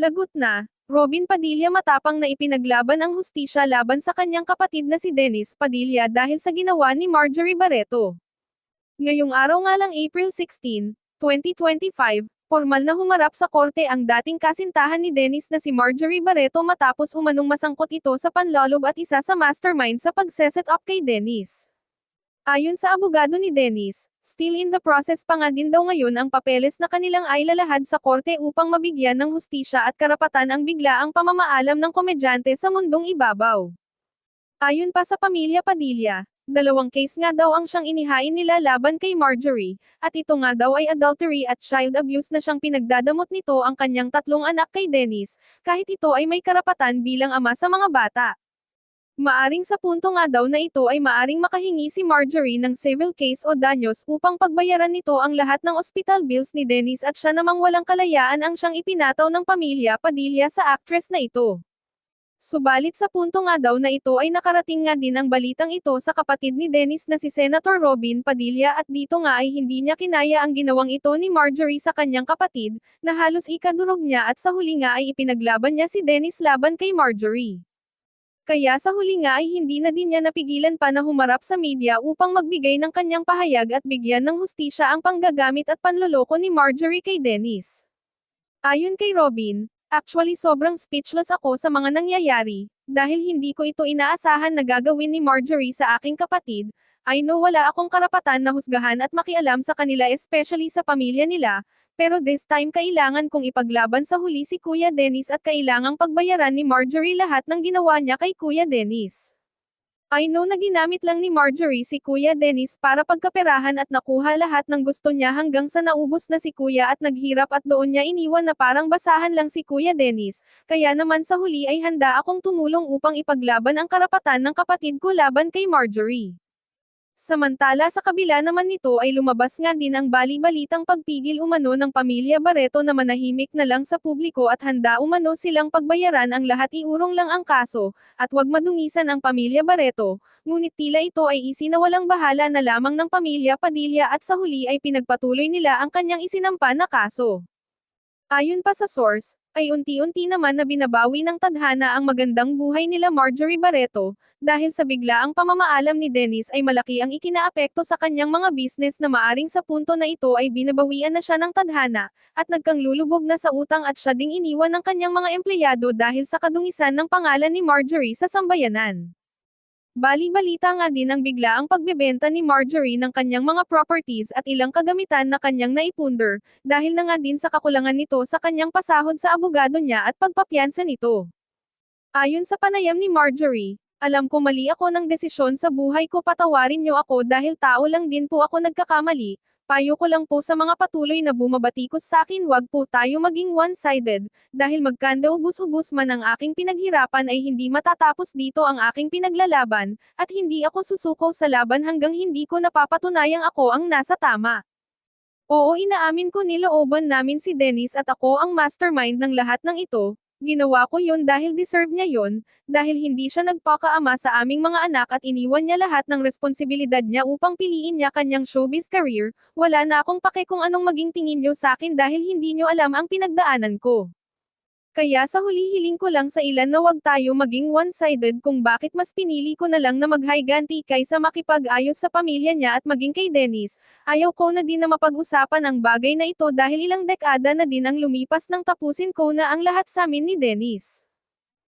Lagot na, Robin Padilla matapang na ipinaglaban ang hustisya laban sa kanyang kapatid na si Dennis Padilla dahil sa ginawa ni Marjorie Barreto. Ngayong araw nga lang April 16, 2025, formal na humarap sa korte ang dating kasintahan ni Dennis na si Marjorie Barreto matapos umanong masangkot ito sa panlolob at isa sa mastermind sa pagse-set up kay Dennis. Ayon sa abogado ni Dennis, still in the process pa nga din daw ngayon ang papeles na kanilang ay lalahad sa korte upang mabigyan ng hustisya at karapatan ang biglaang pamamaalam ng komedyante sa mundong ibabaw. Ayon pa sa pamilya Padilla, 2 case nga daw ang siyang inihain nila laban kay Marjorie, at ito nga daw ay adultery at child abuse na siyang pinagdadamot nito ang kanyang 3 anak kay Dennis, kahit ito ay may karapatan bilang ama sa mga bata. Maaring sa punto nga daw na ito ay maaring makahingi si Marjorie ng civil case o danyos upang pagbayaran nito ang lahat ng hospital bills ni Dennis at siya namang walang kalayaan ang siyang ipinataw ng pamilya Padilla sa actress na ito. Subalit sa punto nga daw na ito ay nakarating nga din ang balitang ito sa kapatid ni Dennis na si Senator Robin Padilla at dito nga ay hindi niya kinaya ang ginawang ito ni Marjorie sa kanyang kapatid, na halos ikadurog niya at sa huli nga ay ipinaglaban niya si Dennis laban kay Marjorie. Kaya sa huli nga ay hindi na din niya napigilan pa na humarap sa media upang magbigay ng kanyang pahayag at bigyan ng hustisya ang panggagamit at panloloko ni Marjorie kay Dennis. Ayon kay Robin, actually sobrang speechless ako sa mga nangyayari, dahil hindi ko ito inaasahan na gagawin ni Marjorie sa aking kapatid. I know wala akong karapatan na husgahan at makialam sa kanila especially sa pamilya nila, pero this time kailangan kong ipaglaban sa huli si Kuya Dennis at kailangang pagbayaran ni Marjorie lahat ng ginawa niya kay Kuya Dennis. I know na ginamit lang ni Marjorie si Kuya Dennis para pagkaperahan at nakuha lahat ng gusto niya hanggang sa naubos na si Kuya at naghirap at doon niya iniwan na parang basahan lang si Kuya Dennis, kaya naman sa huli ay handa akong tumulong upang ipaglaban ang karapatan ng kapatid ko laban kay Marjorie. Samantala sa kabila naman nito ay lumabas nga din ang bali-balitang pagpigil umano ng pamilya Barreto na manahimik na lang sa publiko at handa umano silang pagbayaran ang lahat iurong lang ang kaso, at wag madungisan ang pamilya Barreto, ngunit tila ito ay isinawalang bahala na lamang ng pamilya Padilla at sa huli ay pinagpatuloy nila ang kanyang isinampa na kaso. Ayon pa sa source, ay unti-unti naman na binabawi ng tadhana ang magandang buhay nila Marjorie Barreto, dahil sa biglaang pamamaalam ni Dennis ay malaki ang ikinaapekto sa kanyang mga business na maaring sa punto na ito ay binabawian na siya ng tadhana, at nagkanglulubog na sa utang at siya ding iniwan ng kanyang mga empleyado dahil sa kadungisan ng pangalan ni Marjorie sa sambayanan. Bali-balita nga din ang biglaang pagbebenta ni Marjorie ng kanyang mga properties at ilang kagamitan na kanyang naipunder, dahil na nga din sa kakulangan nito sa kanyang pasahod sa abogado niya at pagpapiyansa nito. Ayon sa panayam ni Marjorie, alam ko mali ako ng desisyon sa buhay ko, patawarin niyo ako dahil tao lang din po ako nagkakamali. Payo ko lang po sa mga patuloy na bumabatikos sa akin, wag po tayo maging one-sided, dahil magkanda ubus-ubus man ang aking pinaghirapan ay hindi matatapos dito ang aking pinaglalaban, at hindi ako susuko sa laban hanggang hindi ko napapatunayang ako ang nasa tama. Oo, inaamin ko nilooban namin si Dennis at ako ang mastermind ng lahat ng ito. Ginawa ko yun dahil deserve niya yun, dahil hindi siya nagpakaama sa aming mga anak at iniwan niya lahat ng responsibilidad niya upang piliin niya kanyang showbiz career. Wala na akong pake kung anong maging tingin niyo sa akin dahil hindi niyo alam ang pinagdaanan ko. Kaya sa huli hiling ko lang sa ilan na wag tayo maging one-sided kung bakit mas pinili ko na lang na maghiganti kaysa makipag-ayos sa pamilya niya at maging kay Dennis. Ayaw ko na din na mapag-usapan ang bagay na ito dahil ilang dekada na din ang lumipas nang tapusin ko na ang lahat sa amin ni Dennis.